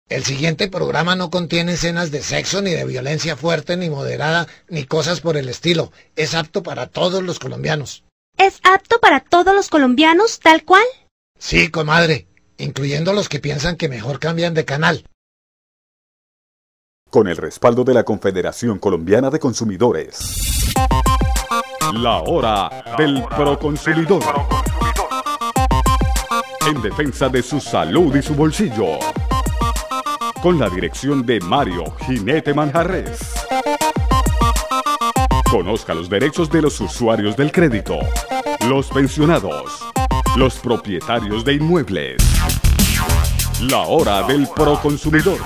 El siguiente programa no contiene escenas de sexo, ni de violencia fuerte, ni moderada, ni cosas por el estilo. Es apto para todos los colombianos. ¿Es apto para todos los colombianos, tal cual? Sí, comadre, incluyendo los que piensan que mejor cambian de canal. Con el respaldo de la Confederación Colombiana de Consumidores. La hora del proconsumidor. En defensa de su salud y su bolsillo. Con la dirección de Mario Jinete Manjarres. Conozca los derechos de los usuarios del crédito, los pensionados, los propietarios de inmuebles. La hora del proconsumidor.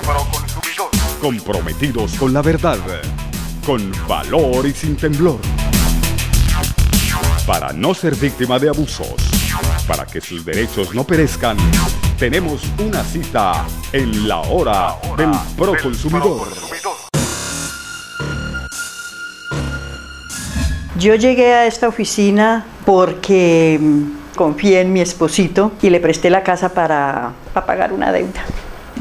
Comprometidos con la verdad, con valor y sin temblor. Para no ser víctima de abusos, para que sus derechos no perezcan, tenemos una cita en la hora del proconsumidor. Yo llegué a esta oficina porque confié en mi esposito y le presté la casa para pagar una deuda.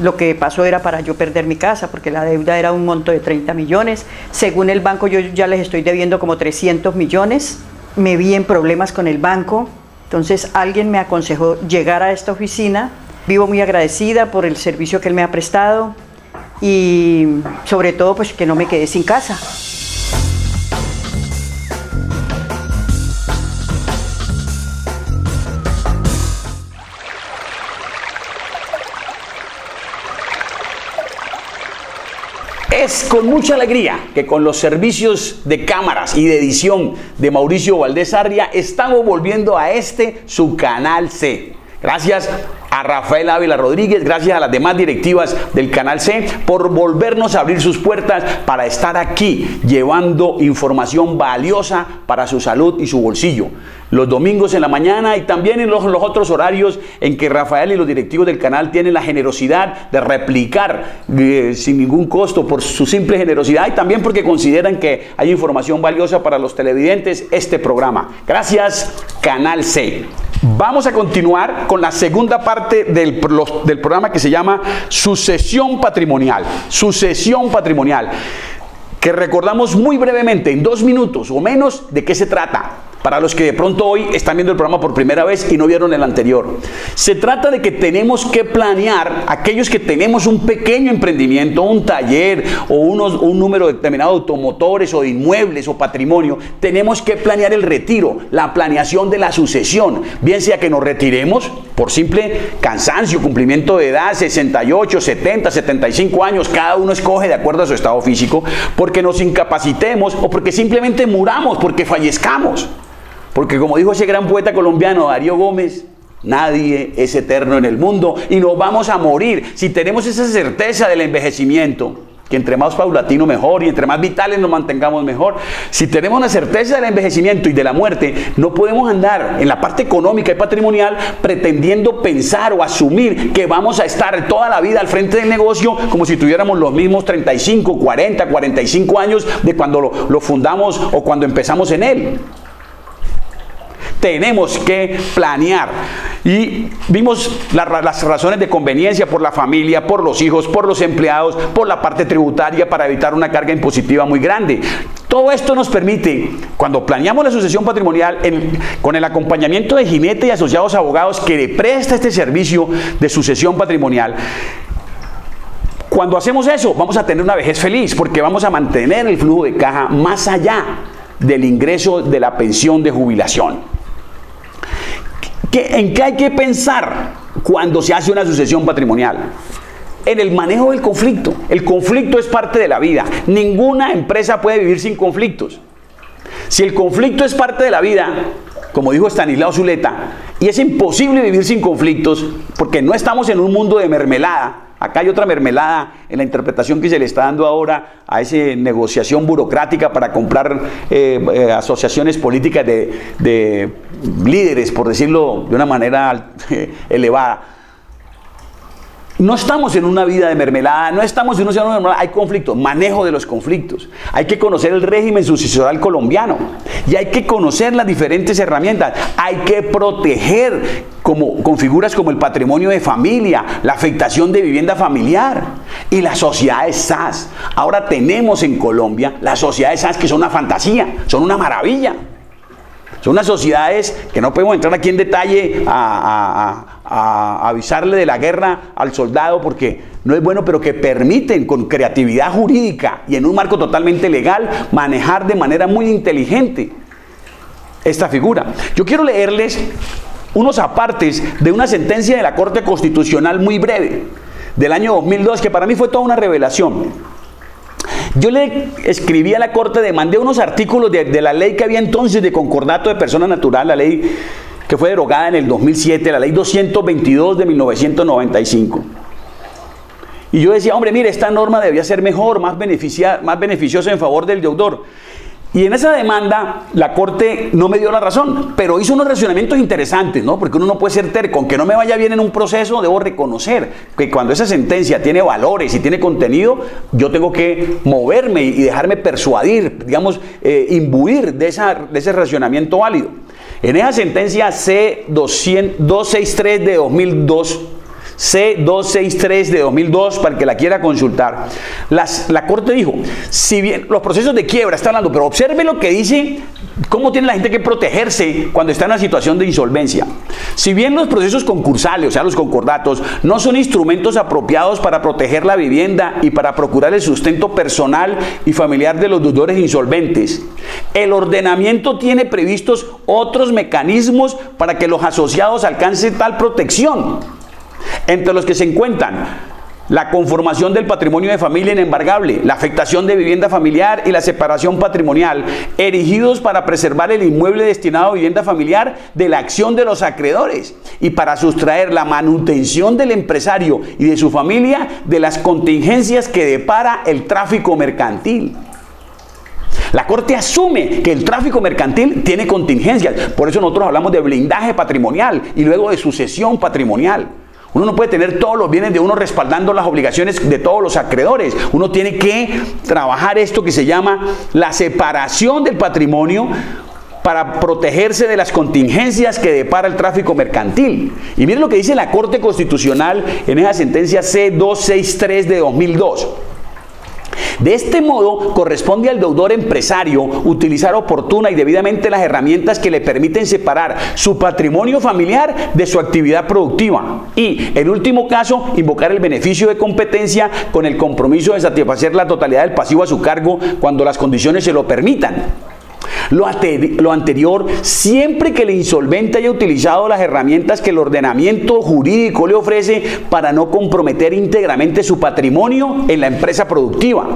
Lo que pasó era para yo perder mi casa, porque la deuda era un monto de 30 millones. Según el banco, yo ya les estoy debiendo como 300 millones. Me vi en problemas con el banco. Entonces alguien me aconsejó llegar a esta oficina. Vivo muy agradecida por el servicio que él me ha prestado y sobre todo pues que no me quedé sin casa. Es con mucha alegría que con los servicios de cámaras y de edición de Mauricio Valdés Arria estamos volviendo a su Canal C. Gracias a Rafael Ávila Rodríguez, gracias a las demás directivas del Canal C por volvernos a abrir sus puertas para estar aquí llevando información valiosa para su salud y su bolsillo. Los domingos en la mañana y también en los otros horarios en que Rafael y los directivos del canal tienen la generosidad de replicar sin ningún costo por su simple generosidad y también porque consideran que hay información valiosa para los televidentes este programa. Gracias, Canal C. Vamos a continuar con la segunda parte del programa que se llama Sucesión Patrimonial. Sucesión Patrimonial. Que recordamos muy brevemente, en 2 minutos o menos, de qué se trata. Para los que de pronto hoy están viendo el programa por primera vez y no vieron el anterior. Se trata de que tenemos que planear, aquellos que tenemos un pequeño emprendimiento, un taller o un número determinado de automotores o de inmuebles o patrimonio, tenemos que planear el retiro, la planeación de la sucesión. Bien sea que nos retiremos por simple cansancio, cumplimiento de edad, 68, 70, 75 años, cada uno escoge de acuerdo a su estado físico, porque nos incapacitemos o porque simplemente muramos, porque fallezcamos. Porque como dijo ese gran poeta colombiano Darío Gómez, nadie es eterno en el mundo y nos vamos a morir. Si tenemos esa certeza del envejecimiento, que entre más paulatino mejor y entre más vitales nos mantengamos mejor. Si tenemos una certeza del envejecimiento y de la muerte, no podemos andar en la parte económica y patrimonial pretendiendo pensar o asumir que vamos a estar toda la vida al frente del negocio como si tuviéramos los mismos 35, 40, 45 años de cuando lo fundamos o cuando empezamos en él. Tenemos que planear y vimos las razones de conveniencia por la familia, por los hijos, por los empleados, por la parte tributaria para evitar una carga impositiva muy grande. Todo esto nos permite, cuando planeamos la sucesión patrimonial, con el acompañamiento de Jinete y Asociados Abogados que le presta este servicio de sucesión patrimonial, cuando hacemos eso vamos a tener una vejez feliz porque vamos a mantener el flujo de caja más allá del ingreso de la pensión de jubilación. ¿En qué hay que pensar cuando se hace una sucesión patrimonial? En el manejo del conflicto. El conflicto es parte de la vida. Ninguna empresa puede vivir sin conflictos. Si el conflicto es parte de la vida, como dijo Estanislao Zuleta, y es imposible vivir sin conflictos porque no estamos en un mundo de mermelada. Acá hay otra mermelada en la interpretación que se le está dando ahora a esa negociación burocrática para comprar asociaciones políticas de líderes, por decirlo de una manera elevada. No estamos en una vida de mermelada, no estamos en una vida de mermelada, hay conflictos, manejo de los conflictos. Hay que conocer el régimen sucesional colombiano y hay que conocer las diferentes herramientas. Hay que proteger con figuras como el patrimonio de familia, la afectación de vivienda familiar y las sociedades SAS. Ahora tenemos en Colombia las sociedades SAS que son una fantasía, son una maravilla. Son unas sociedades que no podemos entrar aquí en detalle a avisarle de la guerra al soldado porque no es bueno, pero que permiten con creatividad jurídica y en un marco totalmente legal manejar de manera muy inteligente esta figura. Yo quiero leerles unos apartes de una sentencia de la Corte Constitucional muy breve del año 2002 que para mí fue toda una revelación. Yo le escribí a la Corte, demandé unos artículos de la ley que había entonces de concordato de persona natural, la ley que fue derogada en el 2007, la ley 222 de 1995. Y yo decía, hombre, mire, esta norma debía ser mejor, más beneficiosa en favor del deudor. Y en esa demanda la Corte no me dio la razón, pero hizo unos racionamientos interesantes, ¿no? Porque uno no puede ser terco. Aunque no me vaya bien en un proceso, debo reconocer que cuando esa sentencia tiene valores y tiene contenido, yo tengo que moverme y dejarme persuadir, digamos, imbuir de ese racionamiento válido. En esa sentencia C-263 de 2002, C-263 de 2002, para el que la quiera consultar, la Corte dijo, si bien los procesos de quiebra está hablando, pero observe lo que dice, cómo tiene la gente que protegerse cuando está en una situación de insolvencia. Si bien los procesos concursales, o sea, los concordatos, no son instrumentos apropiados para proteger la vivienda y para procurar el sustento personal y familiar de los deudores insolventes, el ordenamiento tiene previstos otros mecanismos para que los asociados alcancen tal protección, entre los que se encuentran la conformación del patrimonio de familia inembargable, la afectación de vivienda familiar y la separación patrimonial, erigidos para preservar el inmueble destinado a vivienda familiar de la acción de los acreedores y para sustraer la manutención del empresario y de su familia de las contingencias que depara el tráfico mercantil. La Corte asume que el tráfico mercantil tiene contingencias, por eso nosotros hablamos de blindaje patrimonial y luego de sucesión patrimonial. Uno no puede tener todos los bienes de uno respaldando las obligaciones de todos los acreedores. Uno tiene que trabajar esto que se llama la separación del patrimonio para protegerse de las contingencias que depara el tráfico mercantil. Y miren lo que dice la Corte Constitucional en esa sentencia C-263 de 2002. De este modo, corresponde al deudor empresario utilizar oportuna y debidamente las herramientas que le permiten separar su patrimonio familiar de su actividad productiva y, en último caso, invocar el beneficio de competencia con el compromiso de satisfacer la totalidad del pasivo a su cargo cuando las condiciones se lo permitan. Lo anterior, siempre que el insolvente haya utilizado las herramientas que el ordenamiento jurídico le ofrece para no comprometer íntegramente su patrimonio en la empresa productiva.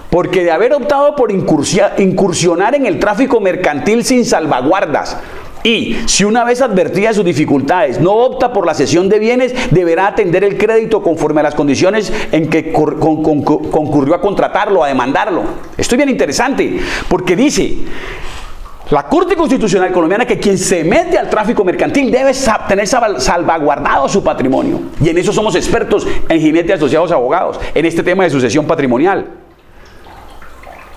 Porque de haber optado por incursionar en el tráfico mercantil sin salvaguardas, y si una vez advertida de sus dificultades no opta por la cesión de bienes, deberá atender el crédito conforme a las condiciones en que concurrió a contratarlo, a demandarlo. Esto es bien interesante, porque dice la Corte Constitucional colombiana que quien se mete al tráfico mercantil debe tener salvaguardado su patrimonio. Y en eso somos expertos en Jinete Asociados Abogados, en este tema de sucesión patrimonial.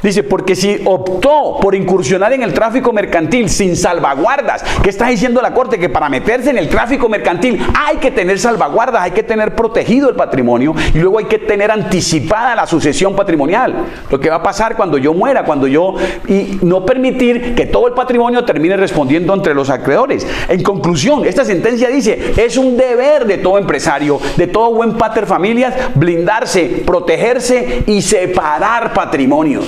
Dice, porque si optó por incursionar en el tráfico mercantil sin salvaguardas, ¿qué está diciendo la Corte? Que para meterse en el tráfico mercantil hay que tener salvaguardas, hay que tener protegido el patrimonio y luego hay que tener anticipada la sucesión patrimonial. Lo que va a pasar cuando yo muera, y no permitir que todo el patrimonio termine respondiendo entre los acreedores. En conclusión, esta sentencia dice, es un deber de todo empresario, de todo buen pater familias, blindarse, protegerse y separar patrimonios.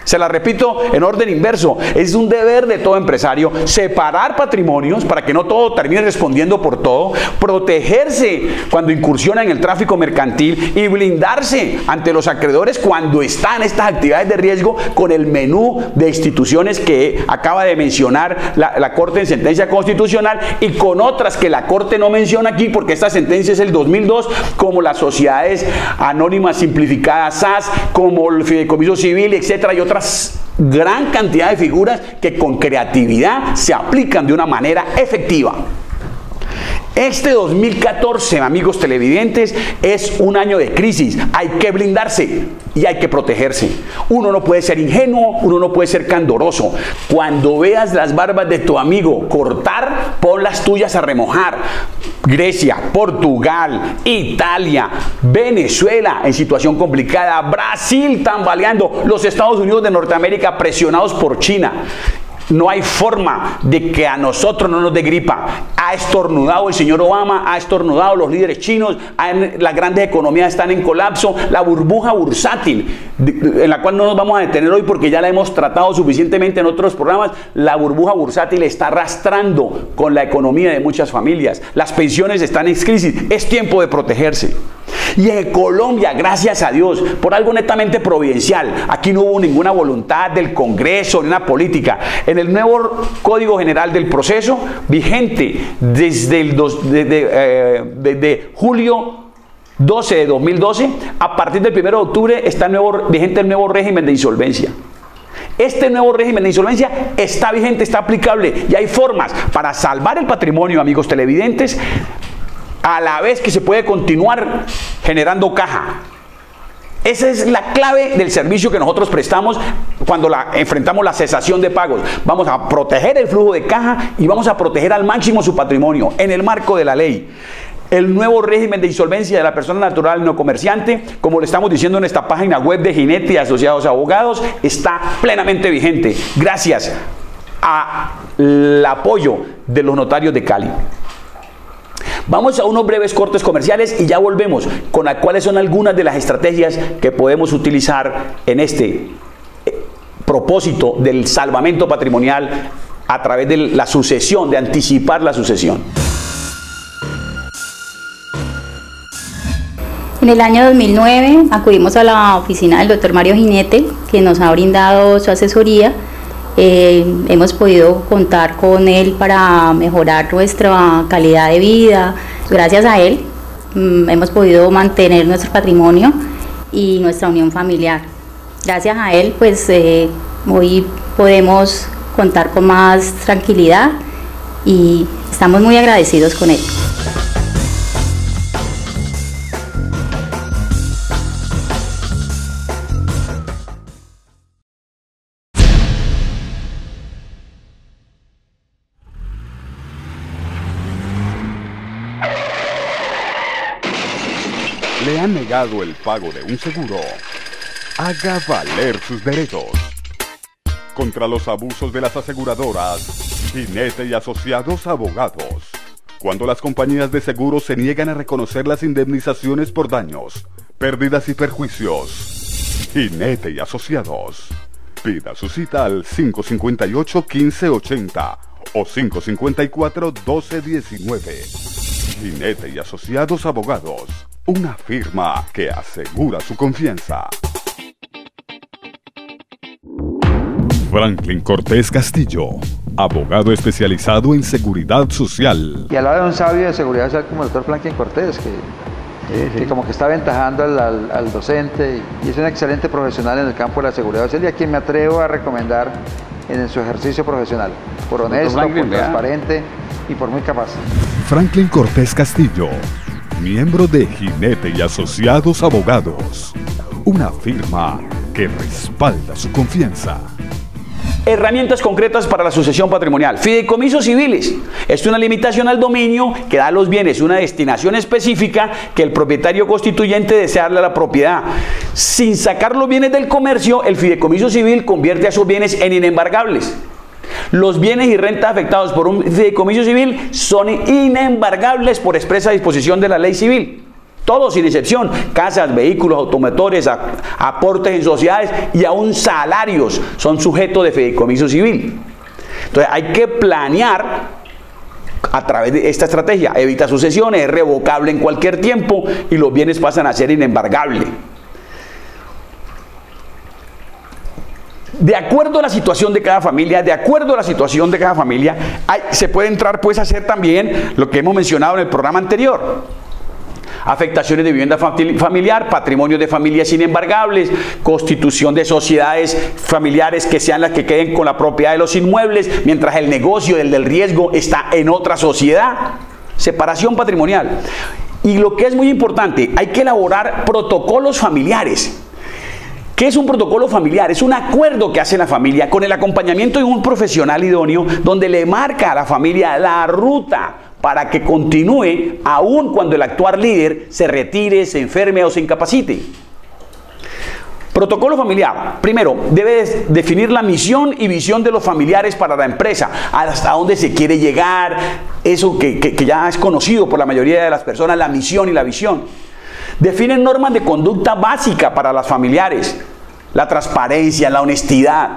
Se la repito en orden inverso, es un deber de todo empresario separar patrimonios para que no todo termine respondiendo por todo, protegerse cuando incursiona en el tráfico mercantil y blindarse ante los acreedores cuando están estas actividades de riesgo con el menú de instituciones que acaba de mencionar la Corte en sentencia constitucional y con otras que la Corte no menciona aquí porque esta sentencia es el 2002, como las sociedades anónimas simplificadas SAS, como el fideicomiso civil, etcétera, y otras gran cantidad de figuras que con creatividad se aplican de una manera efectiva. Este 2014, amigos televidentes, es un año de crisis. Hay que blindarse y hay que protegerse. Uno no puede ser ingenuo, uno no puede ser candoroso. Cuando veas las barbas de tu amigo cortar, pon las tuyas a remojar. Grecia, Portugal, Italia, Venezuela en situación complicada, Brasil tambaleando, los Estados Unidos de Norteamérica presionados por China. No hay forma de que a nosotros no nos dé gripa. Ha estornudado el señor Obama, ha estornudado los líderes chinos, las grandes economías están en colapso. La burbuja bursátil, en la cual no nos vamos a detener hoy porque ya la hemos tratado suficientemente en otros programas, la burbuja bursátil está arrastrando con la economía de muchas familias. Las pensiones están en crisis, es tiempo de protegerse. Y en Colombia, gracias a Dios, por algo netamente providencial, aquí no hubo ninguna voluntad del Congreso ni una política. En el nuevo Código General del Proceso, vigente desde julio 12 de 2012, a partir del 1 de octubre está vigente el nuevo régimen de insolvencia. Este nuevo régimen de insolvencia está vigente, está aplicable y hay formas para salvar el patrimonio, amigos televidentes, a la vez que se puede continuar generando caja. Esa es la clave del servicio que nosotros prestamos cuando enfrentamos la cesación de pagos. Vamos a proteger el flujo de caja y vamos a proteger al máximo su patrimonio en el marco de la ley. El nuevo régimen de insolvencia de la persona natural no comerciante, como le estamos diciendo en esta página web de Ginete y Asociados Abogados, está plenamente vigente gracias al apoyo de los notarios de Cali. Vamos a unos breves cortes comerciales y ya volvemos con cuáles son algunas de las estrategias que podemos utilizar en este propósito del salvamento patrimonial a través de la sucesión, de anticipar la sucesión. En el año 2009 acudimos a la oficina del doctor Mario Ginete, que nos ha brindado su asesoría. Hemos podido contar con él para mejorar nuestra calidad de vida. Gracias a él hemos podido mantener nuestro patrimonio y nuestra unión familiar. Gracias a él, pues hoy podemos contar con más tranquilidad y estamos muy agradecidos con él. ¿Le han negado el pago de un seguro? Haga valer sus derechos. Contra los abusos de las aseguradoras, Ginete y Asociados Abogados. Cuando las compañías de seguros se niegan a reconocer las indemnizaciones por daños, pérdidas y perjuicios. Ginete y Asociados. Pida su cita al 558-1580 o 554-1219. Ginete y Asociados Abogados. Una firma que asegura su confianza. Franklin Cortés Castillo, abogado especializado en seguridad social. Y al lado de un sabio de seguridad social como el doctor Franklin Cortés, que como que está aventajando al docente y es un excelente profesional en el campo de la seguridad social y a quien me atrevo a recomendar en su ejercicio profesional, por honesto, por transparente y por muy capaz. Franklin Cortés Castillo, miembro de Ginete y Asociados Abogados, una firma que respalda su confianza. Herramientas concretas para la sucesión patrimonial. Fideicomisos civiles. Es una limitación al dominio que da a los bienes una destinación específica que el propietario constituyente desea darle a la propiedad. Sin sacar los bienes del comercio, el fideicomiso civil convierte a esos bienes en inembargables. Los bienes y rentas afectados por un fideicomiso civil son inembargables por expresa disposición de la ley civil. Todos sin excepción, casas, vehículos, automotores, aportes en sociedades y aún salarios son sujetos de fideicomiso civil. Entonces hay que planear a través de esta estrategia. Evita sucesiones, es revocable en cualquier tiempo y los bienes pasan a ser inembargables. De acuerdo a la situación de cada familia, se puede entrar pues a hacer también lo que hemos mencionado en el programa anterior. Afectaciones de vivienda familiar, patrimonios de familias inembargables, constitución de sociedades familiares que sean las que queden con la propiedad de los inmuebles, mientras el negocio, el del riesgo, está en otra sociedad. separación patrimonial. Y lo que es muy importante, hay que elaborar protocolos familiares. ¿Qué es un protocolo familiar? Es un acuerdo que hace la familia con el acompañamiento de un profesional idóneo donde le marca a la familia la ruta para que continúe aun cuando el actual líder se retire, se enferme o se incapacite. Protocolo familiar. Primero, debe definir la misión y visión de los familiares para la empresa, hasta dónde se quiere llegar, eso que ya es conocido por la mayoría de las personas, la misión y la visión. Define normas de conducta básica para los familiares, la transparencia, la honestidad.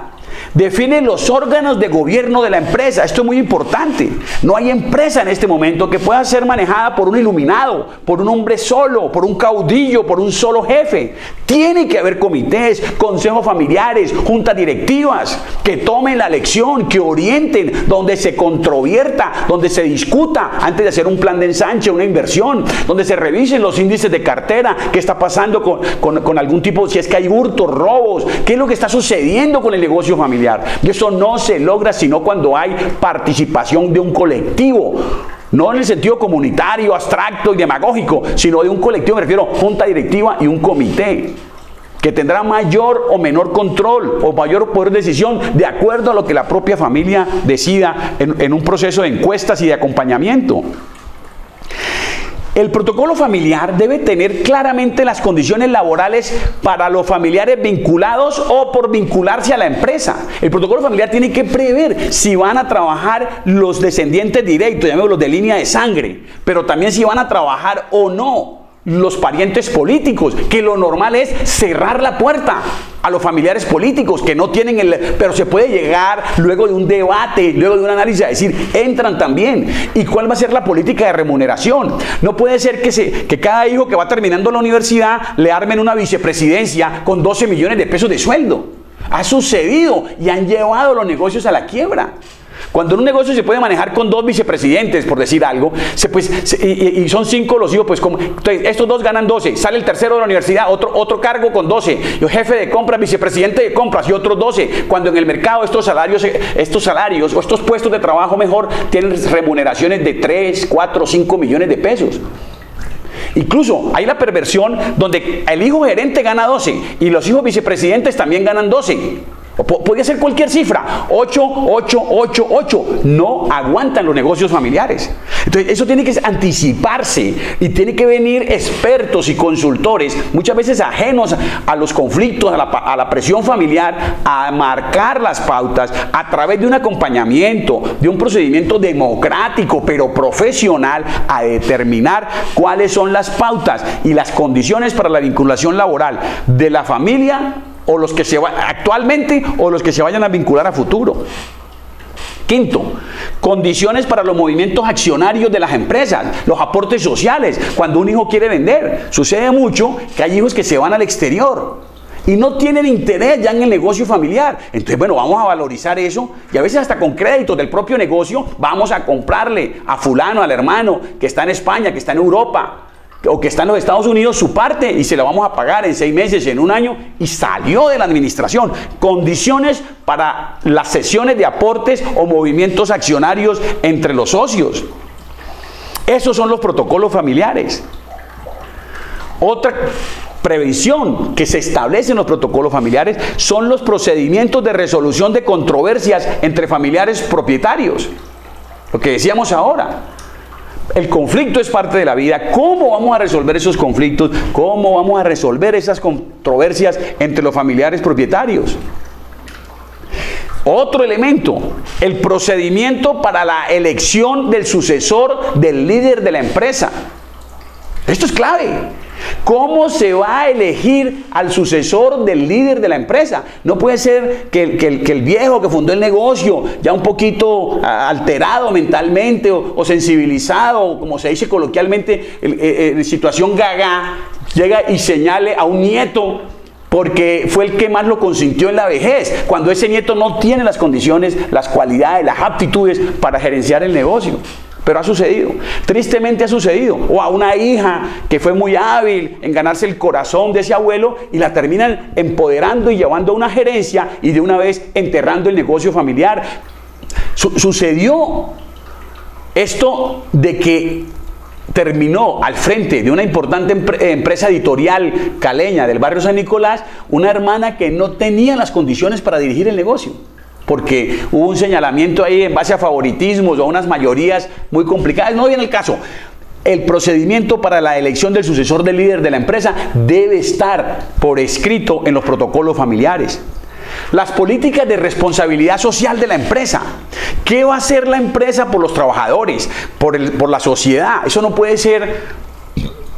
Define los órganos de gobierno de la empresa. Esto es muy importante. No hay empresa en este momento que pueda ser manejada por un iluminado, por un hombre solo, por un caudillo, por un solo jefe. Tiene que haber comités, consejos familiares, juntas directivas que tomen la lección, que orienten, donde se controvierta, donde se discuta antes de hacer un plan de ensanche, una inversión, donde se revisen los índices de cartera, qué está pasando con algún tipo, si es que hay hurtos, robos, qué es lo que está sucediendo con el negocio familiar. Y eso no se logra sino cuando hay participación de un colectivo, no en el sentido comunitario, abstracto y demagógico, sino de un colectivo, me refiero a junta directiva y un comité, que tendrá mayor o menor control o mayor poder de decisión de acuerdo a lo que la propia familia decida en un proceso de encuestas y de acompañamiento. El protocolo familiar debe tener claramente las condiciones laborales para los familiares vinculados o por vincularse a la empresa. El protocolo familiar tiene que prever si van a trabajar los descendientes directos, llamémoslos de línea de sangre, pero también si van a trabajar o no los parientes políticos, que lo normal es cerrar la puerta a los familiares políticos que no tienen pero se puede llegar luego de un debate, luego de un análisis a decir, entran también. ¿Y cuál va a ser la política de remuneración? No puede ser que cada hijo que va terminando la universidad le armen una vicepresidencia con 12 millones de pesos de sueldo. Ha sucedido y han llevado los negocios a la quiebra. Cuando en un negocio se puede manejar con 2 vicepresidentes, por decir algo, y son 5 los hijos, pues entonces estos 2 ganan 12, sale el tercero de la universidad, otro cargo con 12, y jefe de compras, vicepresidente de compras y otros 12, cuando en el mercado estos salarios o estos puestos de trabajo mejor tienen remuneraciones de 3, 4, 5 millones de pesos. Incluso hay la perversión donde el hijo gerente gana 12 y los hijos vicepresidentes también ganan 12. Podría ser cualquier cifra, 8, 8, 8, 8. No aguantan los negocios familiares. Entonces eso tiene que anticiparse y tiene que venir expertos y consultores, muchas veces ajenos a los conflictos, a la presión familiar, a marcar las pautas a través de un acompañamiento, de un procedimiento democrático pero profesional, a determinar cuáles son las pautas y las condiciones para la vinculación laboral de la familia o los que se van actualmente o los que se vayan a vincular a futuro. Quinto, condiciones para los movimientos accionarios de las empresas, los aportes sociales, cuando un hijo quiere vender. Sucede mucho que hay hijos que se van al exterior y no tienen interés ya en el negocio familiar. Entonces, bueno, vamos a valorizar eso y a veces hasta con créditos del propio negocio vamos a comprarle a fulano, al hermano que está en España, que está en Europa o que está en los Estados Unidos su parte y se la vamos a pagar en 6 meses, en un año, y salió de la administración. Condiciones para las sesiones de aportes o movimientos accionarios entre los socios. Esos son los protocolos familiares. Otra prevención que se establece en los protocolos familiares son los procedimientos de resolución de controversias entre familiares propietarios. Lo que decíamos ahora. El conflicto es parte de la vida. ¿Cómo vamos a resolver esos conflictos? ¿Cómo vamos a resolver esas controversias entre los familiares propietarios? Otro elemento, el procedimiento para la elección del sucesor del líder de la empresa. Esto es clave. ¿Cómo se va a elegir al sucesor del líder de la empresa? No puede ser que el viejo que fundó el negocio, ya un poquito alterado mentalmente o sensibilizado, como se dice coloquialmente, en situación gaga, llega y señale a un nieto porque fue el que más lo consintió en la vejez, cuando ese nieto no tiene las condiciones, las cualidades, las aptitudes para gerenciar el negocio. Pero ha sucedido, tristemente ha sucedido. O a una hija que fue muy hábil en ganarse el corazón de ese abuelo y la terminan empoderando y llevando a una gerencia y de una vez enterrando el negocio familiar. Sucedió Esto de que terminó al frente de una importante empresa editorial caleña del barrio San Nicolás, una hermana que no tenía las condiciones para dirigir el negocio, porque hubo un señalamiento ahí en base a favoritismos o a unas mayorías muy complicadas. No viene el caso. El procedimiento para la elección del sucesor del líder de la empresa debe estar por escrito en los protocolos familiares. Las políticas de responsabilidad social de la empresa. ¿Qué va a hacer la empresa por los trabajadores, por la sociedad? Eso no puede ser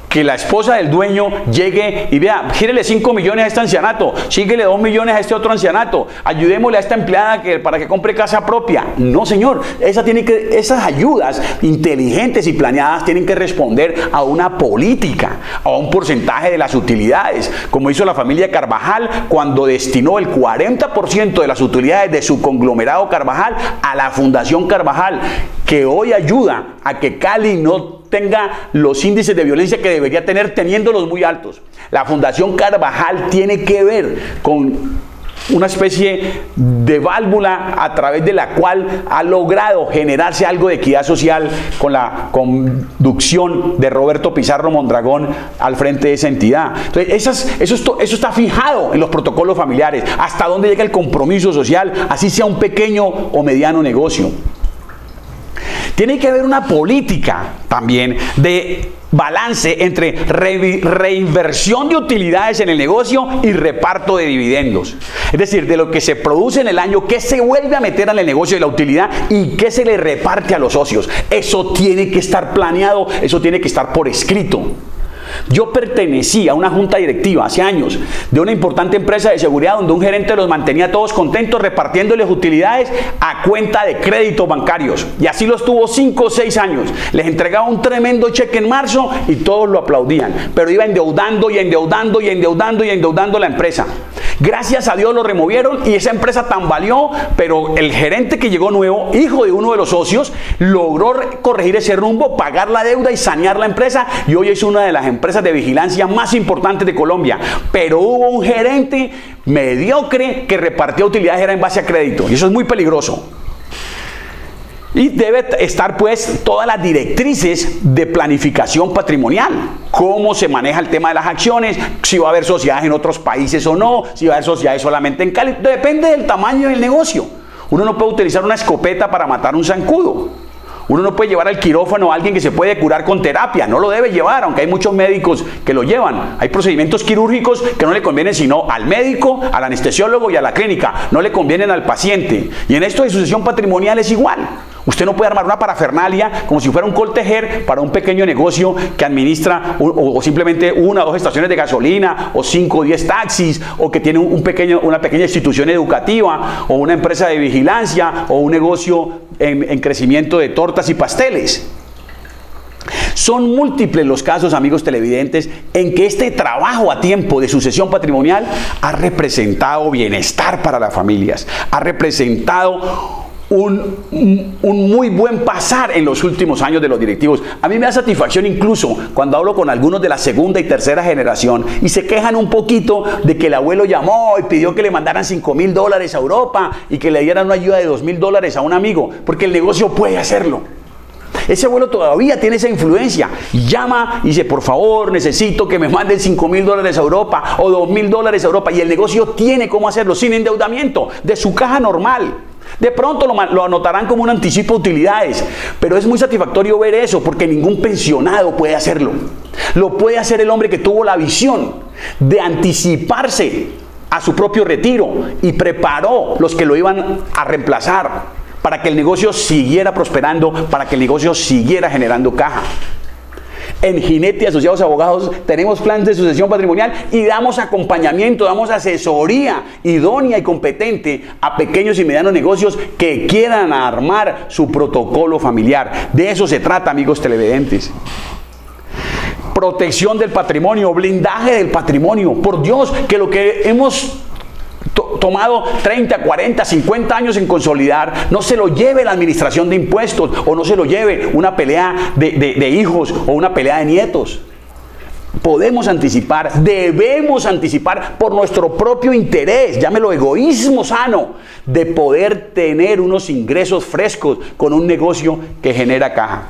que la esposa del dueño llegue y vea, gírele 5 millones a este ancianato, síguele 2 millones a este otro ancianato, ayudémosle a esta empleada para que compre casa propia. No, señor, esas ayudas inteligentes y planeadas tienen que responder a una política, a un porcentaje de las utilidades, como hizo la familia Carvajal cuando destinó el 40% de las utilidades de su conglomerado Carvajal a la Fundación Carvajal, que hoy ayuda a que Cali no tenga los índices de violencia que debería tener, teniéndolos muy altos. La Fundación Carvajal tiene que ver con una especie de válvula a través de la cual ha logrado generarse algo de equidad social con la conducción de Roberto Pizarro Mondragón al frente de esa entidad. Entonces, eso está fijado en los protocolos familiares, hasta dónde llega el compromiso social, así sea un pequeño o mediano negocio. Tiene que haber una política también de balance entre reinversión de utilidades en el negocio y reparto de dividendos. Es decir, de lo que se produce en el año, qué se vuelve a meter en el negocio de la utilidad y qué se le reparte a los socios. Eso tiene que estar planeado, eso tiene que estar por escrito. Yo pertenecí a una junta directiva hace años de una importante empresa de seguridad donde un gerente los mantenía todos contentos repartiéndoles utilidades a cuenta de créditos bancarios, y así los tuvo 5 o 6 años. Les entregaba un tremendo cheque en marzo y todos lo aplaudían, pero iba endeudando y endeudando y endeudando y endeudando la empresa. Gracias a Dios lo removieron y esa empresa tambaleó, pero el gerente que llegó nuevo, hijo de uno de los socios, logró corregir ese rumbo, pagar la deuda y sanear la empresa, y hoy es una de las empresas de vigilancia más importantes de Colombia. Pero hubo un gerente mediocre que repartía utilidades, era en base a crédito, y eso es muy peligroso. Y debe estar pues todas las directrices de planificación patrimonial, cómo se maneja el tema de las acciones, si va a haber sociedades en otros países o no, si va a haber sociedades solamente en Cali, depende del tamaño del negocio. Uno no puede utilizar una escopeta para matar un zancudo. Uno no puede llevar al quirófano a alguien que se puede curar con terapia, no lo debe llevar, aunque hay muchos médicos que lo llevan. Hay procedimientos quirúrgicos que no le convienen sino al médico, al anestesiólogo y a la clínica, no le convienen al paciente. Y en esto de sucesión patrimonial es igual. Usted no puede armar una parafernalia como si fuera un coltejer para un pequeño negocio que administra o simplemente 1 o 2 estaciones de gasolina o 5 o 10 taxis, o que tiene una pequeña institución educativa o una empresa de vigilancia o un negocio en crecimiento de tortas y pasteles. Son múltiples los casos, amigos televidentes, en que este trabajo a tiempo de sucesión patrimonial ha representado bienestar para las familias, ha representado un muy buen pasar en los últimos años de los directivos. A mí me da satisfacción incluso cuando hablo con algunos de la segunda y tercera generación y se quejan un poquito de que el abuelo llamó y pidió que le mandaran $5.000 a Europa y que le dieran una ayuda de $2.000 a un amigo, porque el negocio puede hacerlo. Ese abuelo todavía tiene esa influencia y llama y dice: por favor, necesito que me manden $5.000 a Europa o $2.000 a Europa, y el negocio tiene cómo hacerlo sin endeudamiento de su caja normal. De pronto lo anotarán como un anticipo de utilidades, pero es muy satisfactorio ver eso, porque ningún pensionado puede hacerlo. Lo puede hacer el hombre que tuvo la visión de anticiparse a su propio retiro y preparó los que lo iban a reemplazar para que el negocio siguiera prosperando, para que el negocio siguiera generando caja. En Jinete y Asociados Abogados tenemos planes de sucesión patrimonial y damos acompañamiento, damos asesoría idónea y competente a pequeños y medianos negocios que quieran armar su protocolo familiar. De eso se trata, amigos televidentes. Protección del patrimonio, blindaje del patrimonio. Por Dios, que lo que hemos tomado 30, 40, 50 años en consolidar, no se lo lleve la administración de impuestos, o no se lo lleve una pelea de hijos o una pelea de nietos. podemos anticipar, debemos anticipar por nuestro propio interés, llámelo egoísmo sano, de poder tener unos ingresos frescos con un negocio que genera caja.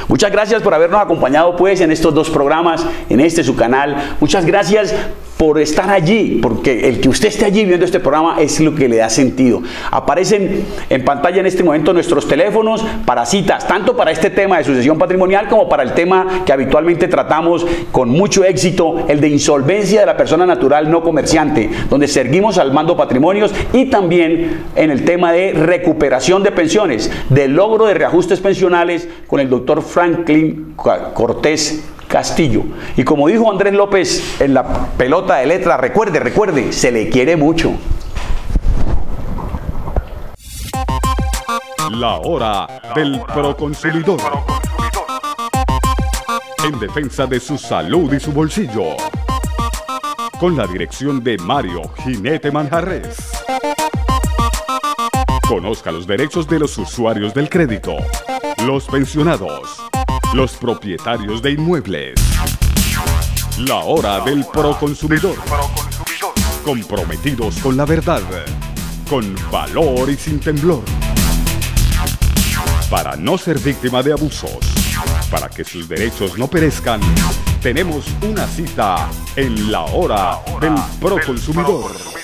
Muchas gracias por habernos acompañado pues en estos 2 programas, en este su canal. Muchas gracias por estar allí, porque el que usted esté allí viendo este programa es lo que le da sentido. Aparecen en pantalla en este momento nuestros teléfonos para citas, tanto para este tema de sucesión patrimonial como para el tema que habitualmente tratamos con mucho éxito, el de insolvencia de la persona natural no comerciante, donde seguimos salvando patrimonios, y también en el tema de recuperación de pensiones, de logro de reajustes pensionales con el doctor Franklin Cortés Castillo. Y como dijo Andrés López en la pelota de letra, recuerde, se le quiere mucho. La hora del proconsumidor. En defensa de su salud y su bolsillo. Con la dirección de Mario Jinete Manjarres. Conozca los derechos de los usuarios del crédito, los pensionados, los propietarios de inmuebles. La hora del proconsumidor. Comprometidos con la verdad, con valor y sin temblor. Para no ser víctima de abusos, para que sus derechos no perezcan, tenemos una cita en la hora del proconsumidor.